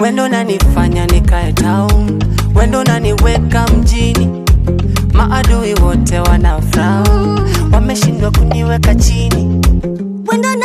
Wendo nanifanya nikae town, wendo naniweka mjini. Maadui wote wanafrown, wameshindwa kuniweka chini. Wendo